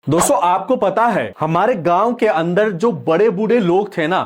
दोस्तों आपको पता है हमारे गांव के अंदर जो बड़े बूढ़े लोग थे ना,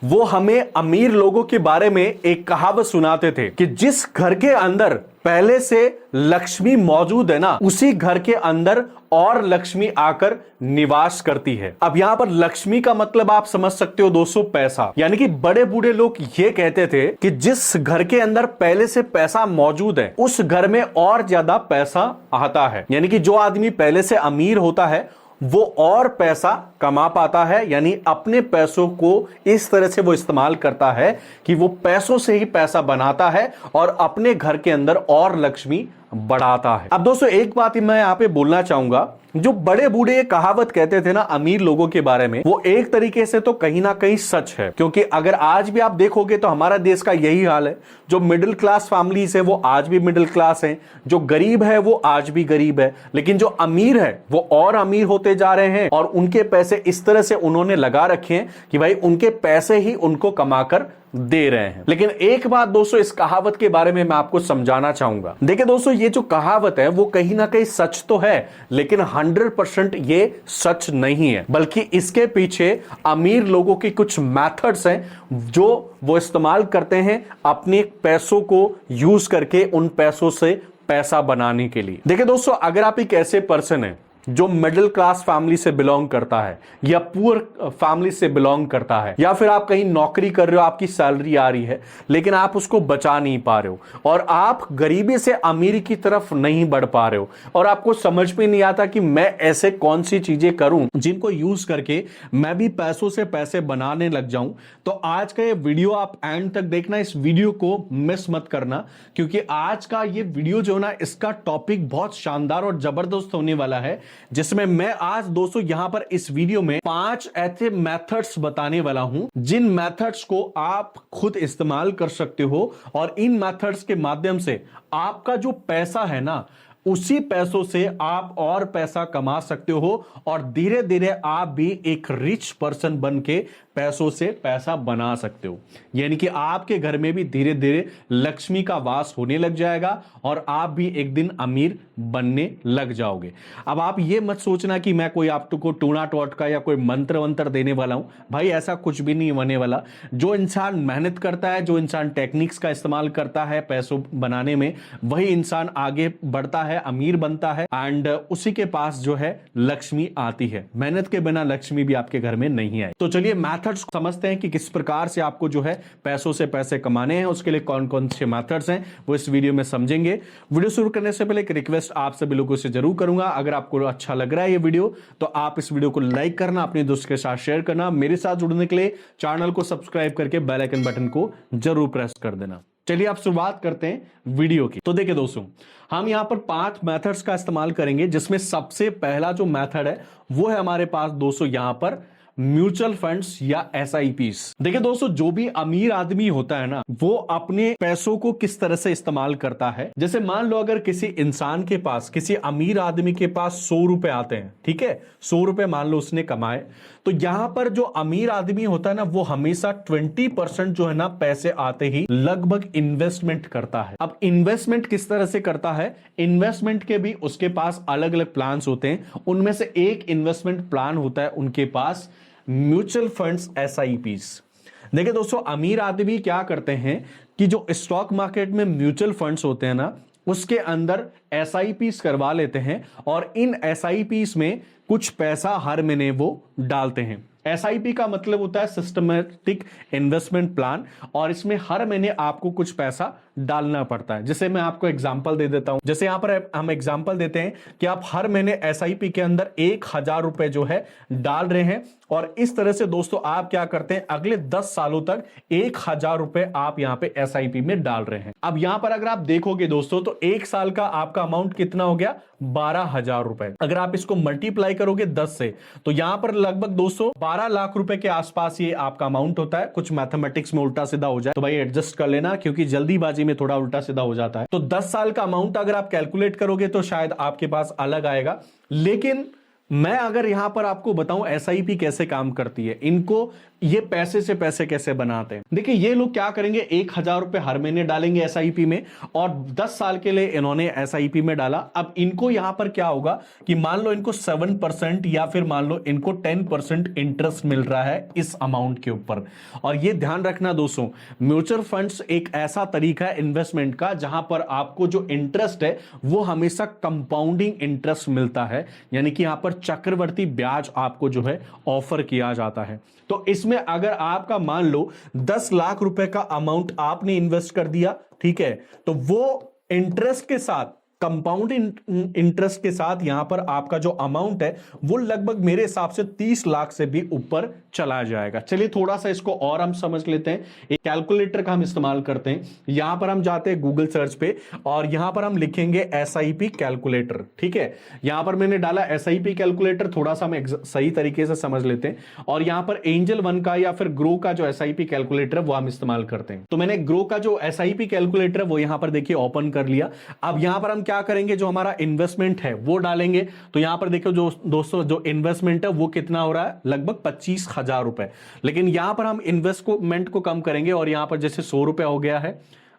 वो हमें अमीर लोगों के बारे में एक कहावत सुनाते थे कि जिस घर के अंदर पहले से लक्ष्मी मौजूद है ना, उसी घर के अंदर और लक्ष्मी आकर निवास करती है। अब यहां पर लक्ष्मी का मतलब आप समझ सकते हो दोस्तों, पैसा। यानी कि बड़े बूढ़े लोग ये कहते थे कि जिस घर के अंदर पहले से पैसा मौजूद है, उस घर में और ज्यादा पैसा आता है। यानी कि जो आदमी पहले से अमीर होता है वो और पैसा कमा पाता है, यानी अपने पैसों को इस तरह से वो इस्तेमाल करता है कि वो पैसों से ही पैसा बनाता है और अपने घर के अंदर और लक्ष्मी बढ़ाता है। अब दोस्तों एक बात मैं यहां पे बोलना चाहूंगा, जो बड़े बूढ़े ये कहावत कहते थे ना अमीर लोगों के बारे में, वो एक तरीके से तो कहीं ना कहीं सच है। क्योंकि अगर आज भी आप देखोगे तो हमारा देश का यही हाल है। जो मिडिल क्लास फैमिलीज है वो आज भी मिडिल क्लास है, जो गरीब है वो आज भी गरीब है, लेकिन जो अमीर है वो और अमीर होते जा रहे हैं और उनके पैसे इस तरह से उन्होंने लगा रखे हैं कि भाई उनके पैसे ही उनको कमाकर दे रहे हैं। लेकिन एक बात दोस्तों इस कहावत के बारे में मैं आपको समझाना चाहूंगा। देखिए दोस्तों, ये जो कहावत है वो कहीं ना कहीं सच तो है, लेकिन 100% ये सच नहीं है, बल्कि इसके पीछे अमीर लोगों की कुछ मेथड्स हैं जो वो इस्तेमाल करते हैं अपने पैसों को यूज करके उन पैसों से पैसा बनाने के लिए। देखिए दोस्तों, अगर आप एक ऐसे पर्सन है जो मिडिल क्लास फैमिली से बिलोंग करता है या पुअर फैमिली से बिलोंग करता है, या फिर आप कहीं नौकरी कर रहे हो, आपकी सैलरी आ रही है लेकिन आप उसको बचा नहीं पा रहे हो और आप गरीबी से अमीरी की तरफ नहीं बढ़ पा रहे हो और आपको समझ में नहीं आता कि मैं ऐसे कौन सी चीजें करूं जिनको यूज करके मैं भी पैसों से पैसे बनाने लग जाऊं, तो आज का ये वीडियो आप एंड तक देखना। इस वीडियो को मिस मत करना, क्योंकि आज का ये वीडियो जो ना, इसका टॉपिक बहुत शानदार और जबरदस्त होने वाला है, जिसमें मैं आज दोस्तों यहां पर इस वीडियो में 5 ऐसे मेथड्स बताने वाला हूं जिन मेथड्स को आप खुद इस्तेमाल कर सकते हो और इन मेथड्स के माध्यम से आपका जो पैसा है ना, उसी पैसों से आप और पैसा कमा सकते हो और धीरे धीरे आप भी एक रिच पर्सन बन के पैसों से पैसा बना सकते हो। यानी कि आपके घर में भी धीरे धीरे लक्ष्मी का वास होने लग जाएगा और आप भी एक दिन अमीर बनने लग जाओगे। अब आप ये मत सोचना कि मैं कोई आपको टूना टोटका या कोई मंत्र वंत्र देने वाला हूं, भाई ऐसा कुछ भी नहीं होने वाला। जो इंसान मेहनत करता है, जो इंसान टेक्निक्स का इस्तेमाल करता है पैसों बनाने में, वही इंसान आगे बढ़ता है, अमीर बनता है एंड उसी के पास जो है लक्ष्मी आती है। मेहनत के बिना लक्ष्मी भी आपके घर में नहीं आई। तो चलिए मेथड्स समझते हैं कि किस प्रकार से आपको जो है पैसों से पैसे कमाने हैं, उसके लिए कौन कौन से मेथड्स हैं वो इस वीडियो में समझेंगे। वीडियो शुरू करने से पहले एक रिक्वेस्ट आप सभी लोगों से जरूर करूंगा, अगर आपको अच्छा लग रहा है ये वीडियो तो आप इस वीडियो को लाइक करना, अपने दोस्त के साथ शेयर करना, मेरे साथ जुड़ने के लिए चैनल को सब्सक्राइब करके बेल आइकन बटन को जरूर प्रेस कर देना। चलिए आप शुरुआत करते हैं वीडियो की। तो देखिए दोस्तों, हम यहां पर 5 मेथड्स का इस्तेमाल करेंगे, जिसमें सबसे पहला जो मेथड है वो है हमारे पास दोस्तों यहां पर म्यूचुअल फंड्स या SIPs। देखिए दोस्तों, जो भी अमीर आदमी होता है ना, वो अपने पैसों को किस तरह से इस्तेमाल करता है। जैसे मान लो अगर किसी इंसान के पास, किसी अमीर आदमी के पास 100 रुपए आते हैं, ठीक है, 100 रुपए मान लो उसने कमाए, तो यहां पर जो अमीर आदमी होता है ना, वो हमेशा 20% जो है ना पैसे आते ही लगभग इन्वेस्टमेंट करता है। अब इन्वेस्टमेंट किस तरह से करता है, इन्वेस्टमेंट के भी उसके पास अलग अलग प्लान्स होते हैं। उनमें से एक इन्वेस्टमेंट प्लान होता है उनके पास म्यूचुअल फंड्स SIPs। देखिए दोस्तों, अमीर आदमी क्या करते हैं कि जो स्टॉक मार्केट में म्यूचुअल फंड्स होते हैं ना, उसके अंदर SIPs करवा लेते हैं और इन SIPs में कुछ पैसा हर महीने वो डालते हैं। SIP का मतलब होता है सिस्टमैटिक इन्वेस्टमेंट प्लान, और इसमें हर महीने आपको कुछ पैसा डालना पड़ता है। जैसे मैं आपको एग्जांपल दे देता हूं, जैसे यहां पर हम एग्जांपल देते हैं कि आप हर महीने SIP के अंदर 1000 रुपए जो है डाल रहे हैं, और इस तरह से दोस्तों आप क्या करते हैं, अगले 10 सालों तक 1000 रुपए आप यहां पे SIP में डाल रहे हैं। अब यहां पर अगर आप देखोगे दोस्तों, तो 1 साल का आपका अमाउंट कितना हो गया, 12,000 रुपए। अगर आप इसको मल्टीप्लाई करोगे 10 से, तो यहां पर लगभग दोस्तों 12 लाख रुपए के आसपास ये आपका अमाउंट होता है। कुछ मैथमेटिक्स में उल्टा सीधा हो जाए तो भाई एडजस्ट कर लेना, क्योंकि जल्दीबाजी में थोड़ा उल्टा सीधा हो जाता है। तो 10 साल का अमाउंट अगर आप कैलकुलेट करोगे तो शायद आपके पास अलग आएगा, लेकिन मैं अगर यहां पर आपको बताऊं एसआईपी कैसे काम करती है, इनको ये पैसे से पैसे कैसे बनाते हैं। देखिए ये लोग क्या करेंगे, 1,000 रुपए हर महीने डालेंगे एसआईपी में और 10 साल के लिए इन्होंने एसआईपी में डाला। अब इनको यहां पर क्या होगा कि मान लो इनको 7% या फिर मान लो इनको 10% इंटरेस्ट मिल रहा है इस अमाउंट के ऊपर। और ये ध्यान रखना दोस्तों, म्यूचुअल फंड्स एक ऐसा तरीका है इन्वेस्टमेंट का जहां पर आपको जो इंटरेस्ट है वो हमेशा कंपाउंडिंग इंटरेस्ट मिलता है, यानी कि यहां पर चक्रवर्ती ब्याज आपको जो है ऑफर किया जाता है। तो इसमें अगर आपका मान लो 10 लाख रुपए का अमाउंट आपने इन्वेस्ट कर दिया, ठीक है, तो वो इंटरेस्ट के साथ, कंपाउंड इंटरेस्ट के साथ यहां पर आपका जो अमाउंट है वो लगभग मेरे हिसाब से 30 लाख से भी ऊपर चला जाएगा। चलिए थोड़ा सा इसको और हम समझ लेते हैं। एक कैलकुलेटर का हम इस्तेमाल करते हैं। यहां पर हम जाते हैं गूगल सर्च पे और यहां पर हम लिखेंगे एसआईपी कैलकुलेटर, ठीक है। यहां पर मैंने डाला एसआईपी कैलकुलेटर, थोड़ा सा हम सही तरीके से समझ लेते हैं। और यहां पर एंजल वन का या फिर ग्रो का जो एसआईपी कैलकुलेटर है वो हम इस्तेमाल करते हैं। तो मैंने ग्रो का जो एसआईपी कैलकुलेटर है वो यहां पर देखिए ओपन कर लिया। अब यहां पर हम क्या करेंगे, जो हमारा इन्वेस्टमेंट है वो डालेंगे। तो यहां पर देखो जो दोस्तों जो इन्वेस्टमेंट है वो कितना हो रहा है, लगभग 25,000 रुपए। लेकिन यहां पर हम इन्वेस्टमेंट को कम करेंगे और यहां पर जैसे 100 रुपए हो गया है,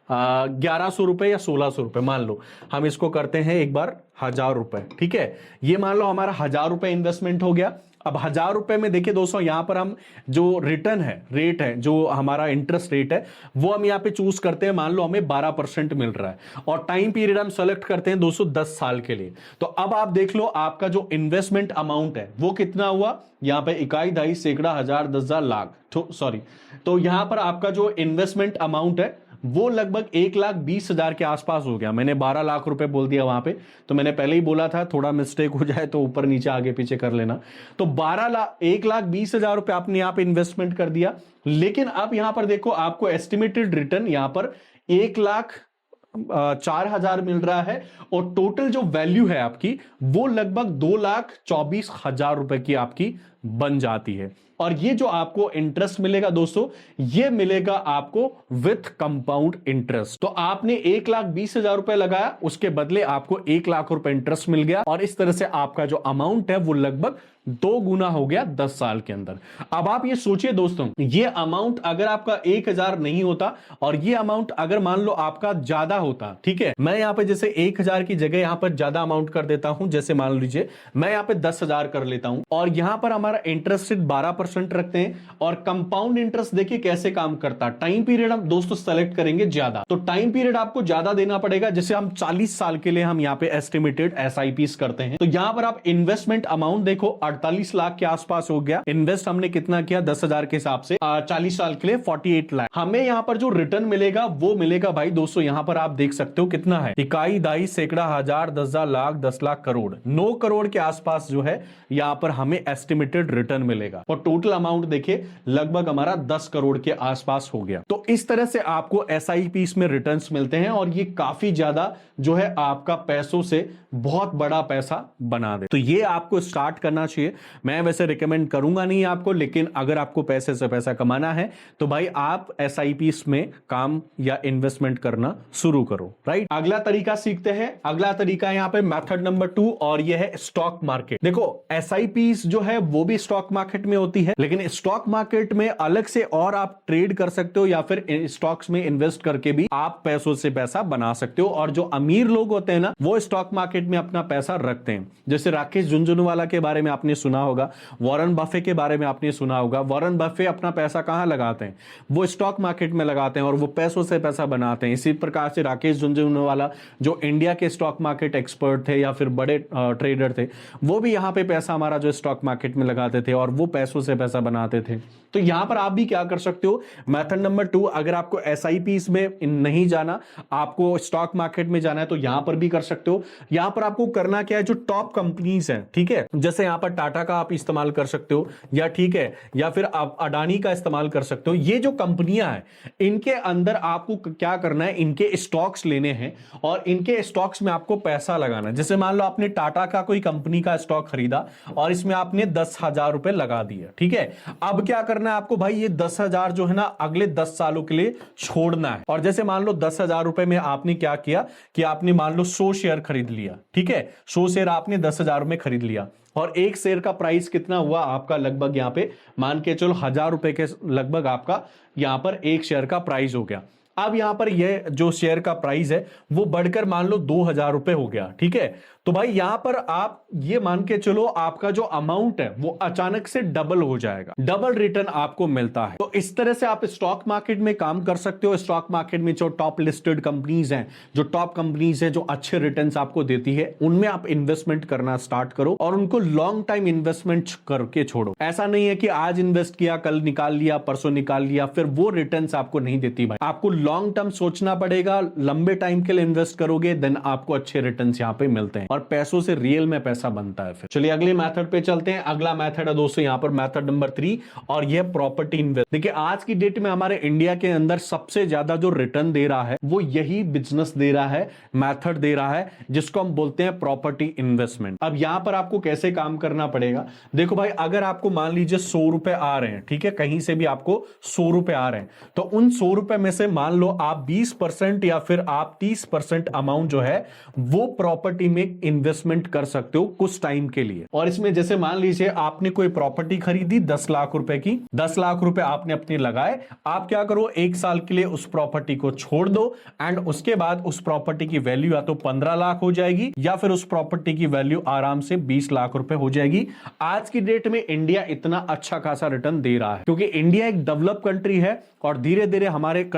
1100 रुपए या 1600 रुपए मान लो, हम इसको करते हैं एक बार 1000 रुपए, ठीक है। ये मान लो हमारा 1000 रुपए इन्वेस्टमेंट हो गया। अब 1000 रुपए में देखिए दोस्तों, यहां पर हम जो रिटर्न है, रेट है, जो हमारा इंटरेस्ट रेट है वो हम यहां पे चूज करते हैं। मान लो हमें 12% मिल रहा है और टाइम पीरियड हम सेलेक्ट करते हैं दोस्तों 10 साल के लिए। तो अब आप देख लो आपका जो इन्वेस्टमेंट अमाउंट है वो कितना हुआ, यहां पे इकाई, दहाई, सैकड़ा, हजार, 10,000, लाख, सॉरी। तो यहां पर आपका जो इन्वेस्टमेंट अमाउंट है वो लगभग 1,20,000 के आसपास हो गया। मैंने 12 लाख रुपए बोल दिया वहां पे, तो मैंने पहले ही बोला था थोड़ा मिस्टेक हो जाए तो ऊपर नीचे आगे पीछे कर लेना। तो 1,20,000 रुपए आपने यहां पे इन्वेस्टमेंट कर दिया। लेकिन अब यहां पर देखो आपको एस्टिमेटेड रिटर्न यहां पर 1,04,000 मिल रहा है और टोटल जो वैल्यू है आपकी वो लगभग 2,24,000 रुपए की आपकी बन जाती है। और ये जो आपको इंटरेस्ट मिलेगा दोस्तों, ये मिलेगा आपको विथ कंपाउंड इंटरेस्ट। तो आपने 1,20,000 रुपए लगाया, उसके बदले आपको 1,00,000 रुपए इंटरेस्ट मिल गया और इस तरह से आपका जो अमाउंट है वो लगभग 2 गुना हो गया 10 साल के अंदर। अब आप ये सोचिए दोस्तों, ये अमाउंट अगर आपका 1,000 नहीं होता और ये अमाउंट अगर मान लो आपका ज्यादा होता, ठीक है, मैं यहां पे जैसे 1,000 की जगह यहां पर ज्यादा अमाउंट कर देता हूं, जैसे मान लीजिए मैं यहां पे 10,000 कर लेता हूं और यहां पर हमारा इंटरेस्ट 12% रखते हैं। और कंपाउंड इंटरेस्ट देखिए कैसे काम करता है। टाइम पीरियड हम दोस्तों सेलेक्ट करेंगे ज्यादा, तो टाइम पीरियड आपको ज्यादा देना पड़ेगा। जैसे हम 40 साल के लिए हम यहां पे एस्टिमेटेड एसआईपीस करते हैं। तो यहां पर आप इन्वेस्टमेंट अमाउंट देखो 48 लाख के आसपास हो गया। इन्वेस्ट हमने कितना किया 10,000 के हिसाब से, 40 साल के लिए 48 लाख। हमें यहां पर जो रिटर्न मिलेगा वो मिलेगा भाई दोस्तों, यहां पर आप देख सकते हो कितना है, इकाई, दहाई, सैकड़ा, हजार, 10,000, लाख, 10 लाख, करोड़, 9 करोड़ के आसपास जो है यहां पर हमें एस्टिमेटेड रिटर्न मिलेगा। और टोटल अमाउंट देखिए लगभग हमारा 10 करोड़ के आसपास हो गया। तो इस तरह से आपको एसआईपीस में रिटर्न्स मिलते हैं और ये काफी ज्यादा जो है आपका पैसों से बहुत बड़ा पैसा बना दे। तो ये आपको स्टार्ट करना चाहिए। मैं वैसे रिकमेंड करूंगा नहीं आपको, लेकिन अगर आपको पैसे से पैसा कमाना है तो भाई आप एसआईपीस में काम या इन्वेस्टमेंट करना शुरू करो, राइट। अगला तरीका सीखते हैं। अगला तरीका यहां पे मेथड नंबर 2 और यह है स्टॉक मार्केट। देखो एसआईपीस जो है वो भी स्टॉक मार्केट में होती है, लेकिन स्टॉक मार्केट में अलग से और आप ट्रेड कर सकते हो या फिर स्टॉक्स में इन्वेस्ट करके भी आप पैसों से पैसा बना सकते हो। और जो अमीर लोग होते हैं ना वो स्टॉक मार्केट में अपना पैसा रखते हैं। जैसे राकेश झुनझुनवाला के बारे में आपने सुना होगा, वॉरेन बफे के बारे में आपने सुना होगा। वॉरेन बफे अपना पैसा कहां लगाते हैं, वो स्टॉक मार्केट में लगाते हैं और वो पैसों से पैसा बनाते हैं। इसी प्रकार से राकेश झुनझुनवाला जो इंडिया के स्टॉक मार्केट एक्सपर्ट थे या फिर बड़े ट्रेडर थे, वो भी यहां पे पैसा हमारा जो स्टॉक मार्केट में लगाते थे और वो पैसों से पैसा बनाते थे। तो यहां पर आप भी क्या कर सकते हो, मेथड नंबर 2, अगर आपको एसआईपीस में नहीं जाना, आपको स्टॉक मार्केट में जाना है तो यहां पर भी कर सकते हो। यहां पर आपको करना क्या है, जो टॉप कंपनीज हैं, ठीक है, जैसे यहां पर टाटा का आप इस्तेमाल कर सकते हो या ठीक है, या फिर आप अडानी का इस्तेमाल कर सकते हो। ये जो कंपनियां हैं इनके अंदर आपको क्या करना है, इनके स्टॉक्स लेने हैं और इनके स्टॉक्स में आपको पैसा लगाना है। जैसे मान लो आपने टाटा का कोई कंपनी का स्टॉक खरीदा और इसमें आपने 10 10,000 रुपए लगा दिया, ठीक है। अब क्या करना है आपको भाई, ये 10,000 जो है ना अगले 10 सालों के लिए छोड़ना है। और जैसे मान लो 10,000 रुपए में आपने क्या किया कि आपने मान लो 100 शेयर खरीद लिया, ठीक है। 100 शेयर आपने 10,000 में खरीद लिया और एक शेयर का प्राइस कितना हुआ आपका, लगभग यहां पे मान के चलो 1,000 रुपए के लगभग आपका यहां पर एक शेयर का प्राइस हो गया। अब यहां पर ये जो शेयर का प्राइस है वो बढ़कर मान लो 2,000 रुपए हो गया, ठीक है। तो भाई यहां पर आप ये मान के चलो आपका जो अमाउंट है वो अचानक से डबल हो जाएगा, डबल रिटर्न आपको मिलता है। तो इस तरह से आप स्टॉक मार्केट में काम कर सकते हो। स्टॉक मार्केट में जो टॉप लिस्टेड कंपनीज हैं, जो टॉप कंपनीज हैं जो अच्छे रिटर्न्स आपको देती है, उनमें आप इन्वेस्टमेंट करना स्टार्ट करो और उनको लॉन्ग टाइम इन्वेस्टमेंट करके छोड़ो। ऐसा नहीं है कि आज इन्वेस्ट किया, कल निकाल लिया, परसों निकाल लिया, फिर वो रिटर्न्स आपको नहीं देती भाई। आपको लॉन्ग टर्म सोचना पड़ेगा, लंबे टाइम के लिए इन्वेस्ट करोगे देन आपको अच्छे रिटर्न्स यहां पे मिलते हैं और पैसों से रियल में पैसा बनता है। फिर चलिए अगले मेथड पे चलते हैं। अगला मेथड है दोस्तों यहां पर मेथड नंबर 3 और यह प्रॉपर्टी इन्वेस्ट। देखिए आज की डेट में हमारे इंडिया के अंदर सबसे ज्यादा जो रिटर्न दे रहा है वो यही बिजनेस दे रहा है, मेथड दे रहा है, जिसको हम बोलते हैं प्रॉपर्टी इन्वेस्टमेंट। अब यहां पर आपको कैसे काम करना पड़ेगा, देखो भाई अगर आपको मान लीजिए 100 रुपए आ रहे हैं, ठीक है, कहीं से भी आपको 100 रुपए आ रहे हैं, तो उन 100 रुपए में से मान लो आप 20% या फिर आप 30% अमाउंट जो है वो प्रॉपर्टी में इन्वेस्टमेंट कर सकते हो कुछ टाइम के लिए। और इसमें जैसे मान लीजिए आपने कोई प्रॉपर्टी खरीदी 10 लाख रुपए की, 10 लाख रुपए आपने अपने लगाए, आप क्या करो 1 साल के लिए उस प्रॉपर्टी को छोड़ दो एंड उसके बाद उस प्रॉपर्टी की वैल्यू या तो 15 लाख हो जाएगी या फिर उस प्रॉपर्टी की वैल्यू आराम से 20 लाख रुपए हो जाएगी। आज की डेट में इंडिया इतना अच्छा खासा रिटर्न दे रहा है क्योंकि इंडिया एक डेवलप कंट्री है और धीरे धीरे हमारे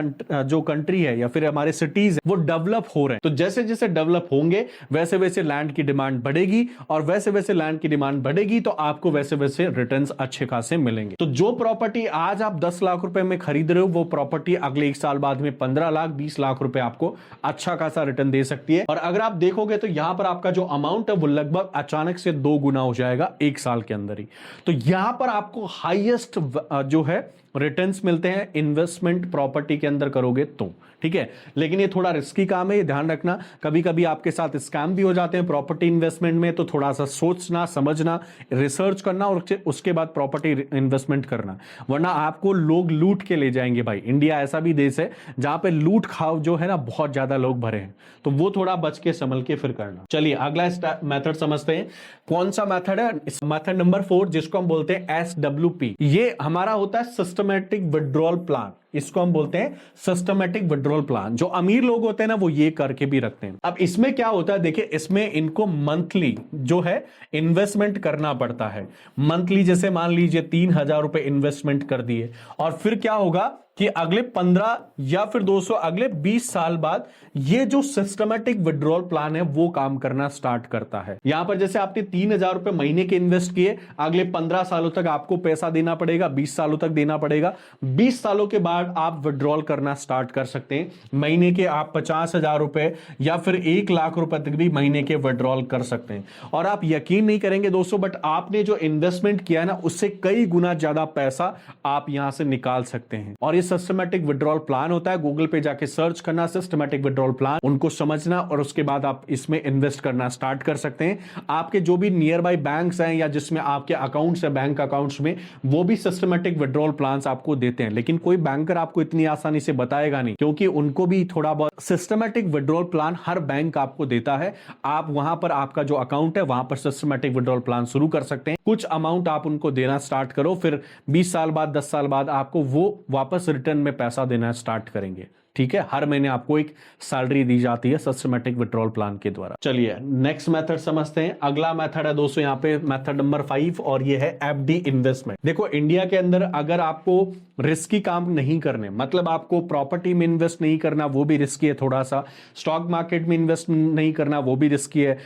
जो कंट्री है या फिर हमारे सिटीज वो डेवलप हो रहे हैं। तो जैसे जैसे डेवलप होंगे वैसे वैसे लैंड की डिमांड बढ़ेगी और वैसे वैसे लैंड की डिमांड बढ़ेगी तो आपको वैसे वैसे रिटर्न्स अच्छे खासे मिलेंगे। तो जो प्रॉपर्टी आज आप 10 लाख रुपए में खरीद रहे हो वो प्रॉपर्टी अगले 1 साल बाद में 15 लाख 20 लाख रुपए आपको अच्छा खासा रिटर्न दे सकती है। और अगर आप देखोगे तो यहां पर आपका जो अमाउंट है वो लगभग अचानक से 2 गुना हो जाएगा 1 साल के अंदर ही। तो यहां पर आपको हाईएस्ट जो है रिटर्न्स मिलते हैं इन्वेस्टमेंट प्रॉपर्टी के अंदर करोगे तो, ठीक है। लेकिन ये थोड़ा रिस्की काम है, ये ध्यान रखना। कभी कभी आपके साथ स्कैम भी हो जाते हैं प्रॉपर्टी इन्वेस्टमेंट में, तो थोड़ा सा सोचना समझना रिसर्च करना और उसके बाद प्रॉपर्टी इन्वेस्टमेंट करना, वरना आपको लोग लूट के ले जाएंगे भाई। इंडिया ऐसा भी देश है जहां पे लूट खाओ जो है ना बहुत ज्यादा लोग भरे हैं, तो वो थोड़ा बच के संभल के फिर करना। चलिए अगला मेथड समझते हैं। कौन सा मेथड है, मेथड नंबर 4 जिसको हम बोलते हैं SWP। ये हमारा होता है सिस्टमैटिक विड्रॉल प्लान। इसको हम बोलते हैं सिस्टमैटिक विड्रॉल प्लान। जो अमीर लोग होते हैं ना वो ये करके भी रखते हैं। अब इसमें क्या होता है, देखिए इसमें इनको मंथली जो है इन्वेस्टमेंट करना पड़ता है। मंथली जैसे मान लीजिए 3,000 रुपए इन्वेस्टमेंट कर दिए और फिर क्या होगा कि अगले 15 या फिर 200 अगले 20 साल बाद ये जो सिस्टमैटिक विड्रॉल प्लान है वो काम करना स्टार्ट करता है। यहां पर जैसे आपने 3,000 रुपए महीने के इन्वेस्ट किए, अगले 15 सालों तक आपको पैसा देना पड़ेगा, 20 सालों तक देना पड़ेगा। 20 सालों के बाद आप विड्रॉल करना स्टार्ट कर सकते हैं। महीने के आप 50,000 रुपए या फिर 1 लाख रुपए तक भी महीने के विड्रॉल कर सकते हैं। और आप यकीन नहीं करेंगे दोस्तों, बट आपने जो इन्वेस्टमेंट किया ना उससे कई गुना ज्यादा पैसा आप यहां से निकाल सकते हैं। और ये सिस्टमैटिक विड्रॉल प्लान होता है, गूगल पे जाके सर्च करना सिस्टमैटिक विड्रॉल प्लान, उनको समझना और उसके बाद आप इसमें इन्वेस्ट करना स्टार्ट कर सकते हैं। आपके जो भी नियर बाय बैंक्स हैं या जिसमें आपके अकाउंट्स है बैंक अकाउंट्स में, वो भी सिस्टमैटिक विड्रॉल प्लान्स आपको देते हैं। लेकिन कोई बैंकर आपको इतनी आसानी से बताएगा नहीं क्योंकि उनको भी थोड़ा बहुत सिस्टमैटिक विड्रॉल प्लान हर बैंक आपको देता है। आप वहां पर आपका जो अकाउंट है वहां पर सिस्टमैटिक विड्रॉल प्लान शुरू कर सकते हैं। कुछ अमाउंट आप उनको देना स्टार्ट करो, फिर 20 साल बाद 10 साल बाद आपको वो वापस रिटर्न में पैसा देना स्टार्ट करेंगे। ठीक है, हर महीने आपको एक सैलरी दी जाती है सिस्टमैटिक विड्रॉल प्लान के द्वारा। चलिए नेक्स्ट मेथड समझते हैं। अगला मेथड है दोस्तों यहाँ पे मेथड नंबर 5 और ये है एफडी इन्वेस्टमेंट। देखो इंडिया के अंदर अगर आपको रिस्की काम नहीं करने, मतलब आपको प्रॉपर्टी में इन्वेस्ट नहीं करना, वो भी रिस्की है थोड़ा सा, स्टॉक मार्केट में इन्वेस्ट नहीं करना वो भी रिस्की है,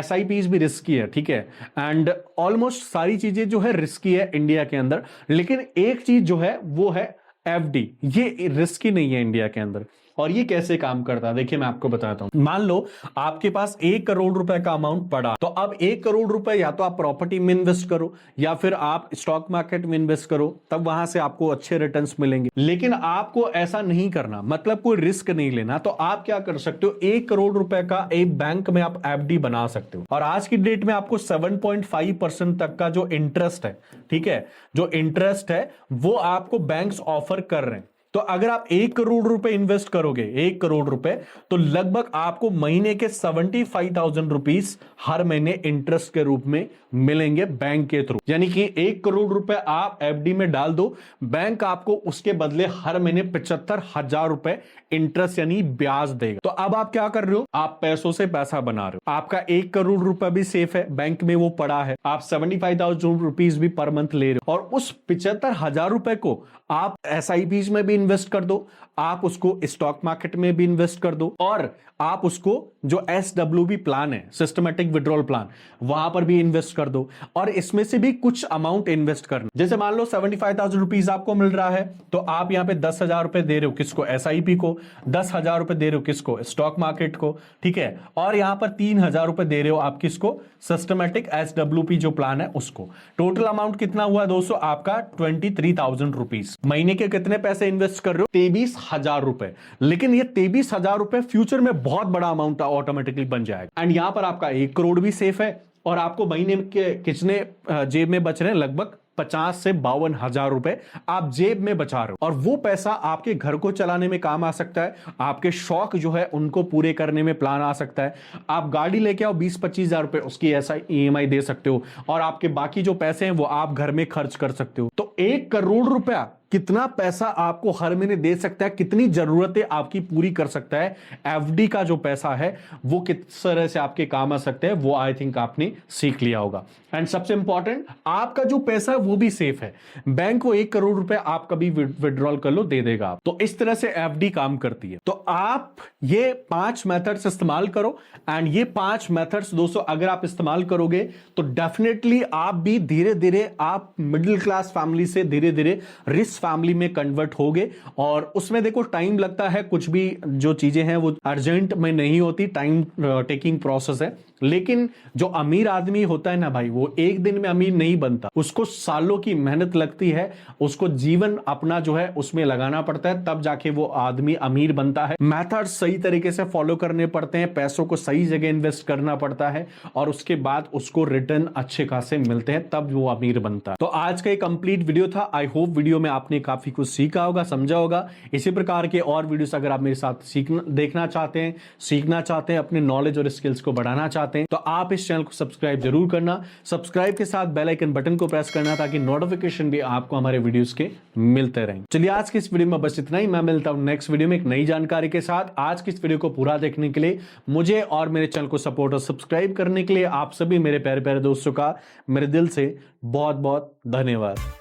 SIPs भी रिस्की है, ठीक है, एंड ऑलमोस्ट सारी चीजें जो है रिस्की है इंडिया के अंदर। लेकिन एक चीज जो है वो है FD, ये रिस्की नहीं है इंडिया के अंदर। और ये कैसे काम करता है देखिए मैं आपको बताता हूं। मान लो आपके पास 1 करोड़ रुपए का अमाउंट पड़ा, तो अब 1 करोड़ रुपए या तो आप प्रॉपर्टी में इन्वेस्ट करो या फिर आप स्टॉक मार्केट में इन्वेस्ट करो, तब वहां से आपको अच्छे रिटर्न्स मिलेंगे। लेकिन आपको ऐसा नहीं करना, मतलब कोई रिस्क नहीं लेना, तो आप क्या कर सकते हो, 1 करोड़ रुपए का एक बैंक में आप एफडी बना सकते हो और आज की डेट में आपको 7.5% तक का जो इंटरेस्ट है, ठीक है, जो इंटरेस्ट है वो आपको बैंक्स ऑफर कर रहे हैं। तो अगर आप 1 करोड़ रुपए इन्वेस्ट करोगे, 1 करोड़ रुपए, तो लगभग आपको महीने के 75,000 रुपीस हर महीने इंटरेस्ट के रूप में मिलेंगे बैंक के थ्रू। यानी कि 1 करोड़ रुपए आप एफडी में डाल दो, बैंक आपको उसके बदले हर महीने 75,000 रुपए इंटरेस्ट यानी ब्याज देगा। तो अब आप क्या कर रहे हो, आप पैसों से पैसा बना रहे हो। आपका 1 करोड़ रुपए भी सेफ है, बैंक में वो पड़ा है, आप 75,000 रुपीस भी पर मंथ ले रहे हो और उस 75,000 रुपए को आप एसआईपी में भी इन्वेस्ट कर दो, आप उसको स्टॉक मार्केट में भी इन्वेस्ट कर दो और आप उसको जो एसडब्ल्यूपी प्लान है, सिस्टमैटिक विड्रॉल प्लान, वहां पर भी इन्वेस्ट कर दो और इसमें से भी कुछ अमाउंट इन्वेस्ट करना। जैसे मान लो 75,000 रुपीस आपको मिल रहा है, तो आप यहां पे 10,000 रुपए दे रहे हो किसको, एसआईपी को, 10,000 रुपए दे रहे हो किसको, स्टॉक मार्केट को, ठीक है, और यहां पर 3,000 रुपए दे रहे हो आप किसको, सिस्टमैटिक एसडब्ल्यूपी जो प्लान है उसको। टोटल अमाउंट कितना हुआ दोस्तों आपका 23,000 रुपीस। महीने के कितने पैसे इन्वेस्ट कर रहे हो, 23,000 रुपए। लेकिन ये 23,000 रुपए फ्यूचर में बहुत बड़ा अमाउंट ऑटोमेटिकली बन जाएगा। एंड यहां पर आपका 1 करोड़ भी सेफ है और आपको महीने के कितने जेब में बच रहे हैं, लगभग 50 से 52,000 रुपए आप जेब में बचा रहे हो और वो पैसा आपके घर को चलाने में काम आ सकता है, आपके शौक जो है उनको पूरे करने में प्लान आ सकता है। आप गाड़ी लेके आओ 20-25,000 रुपए, उसकी ईएमआई दे सकते हो और आपके बाकी जो पैसे हैं वो आप घर में खर्च कर सकते हो। तो 1 करोड़ रुपया कितना पैसा आपको हर महीने दे सकता है, कितनी जरूरतें आपकी पूरी कर सकता है। एफडी का जो पैसा है वो किस तरह से आपके काम आ सकते हैं वो आई थिंक आपने सीख लिया होगा। एंड सबसे इंपॉर्टेंट, आपका जो पैसा है वो भी सेफ है, बैंक को 1 करोड़ रुपए आप कभी विड्रॉल कर लो दे देगा। तो इस तरह से एफडी काम करती है। तो आप ये 5 मेथड्स इस्तेमाल करो एंड ये 5 मेथड्स दोस्तों अगर आप इस्तेमाल करोगे तो डेफिनेटली आप भी धीरे धीरे आप मिडिल क्लास फैमिली से धीरे धीरे रिच फैमिली में कन्वर्ट होगे। और उसमें देखो टाइम लगता है, कुछ भी जो चीजें हैं वो अर्जेंट में नहीं होती, टाइम टेकिंग प्रोसेस है। लेकिन जो अमीर आदमी होता है ना भाई, वो एक दिन में अमीर नहीं बनता, उसको सालों की मेहनत लगती है, उसको जीवन अपना जो है उसमें लगाना पड़ता है, तब जाके वो आदमी अमीर बनता है। मेथड सही तरीके से फॉलो करने पड़ते हैं, पैसों को सही जगह इन्वेस्ट करना पड़ता है और उसके बाद उसको रिटर्न अच्छे खासे मिलते हैं, तब वो अमीर बनता है। तो आज का एक कंप्लीट वीडियो था। आई होप वीडियो में आपने काफी कुछ सीखा होगा, समझा होगा। इसी प्रकार के और वीडियोस अगर आप मेरे साथ देखना चाहते हैं, सीखना चाहते हैं, अपने नॉलेज और स्किल्स को बढ़ाना चाहते हैं, तो आप इस चैनल को सब्सक्राइब जरूर करना। सब्सक्राइब के साथ बेल आइकन बटन को प्रेस करना ताकि नोटिफिकेशन भी आपको हमारे वीडियोस के मिलते रहें। चलिए आज की इस वीडियो में बस इतना ही। मैं मिलता हूं नेक्स्ट वीडियो में एक नई जानकारी के साथ। आज की इस वीडियो को पूरा देखने के लिए, मुझे और मेरे चैनल को सपोर्ट और सब्सक्राइब करने के लिए आप सभी मेरे प्यारे प्यारे दोस्तों का मेरे दिल से बहुत बहुत धन्यवाद।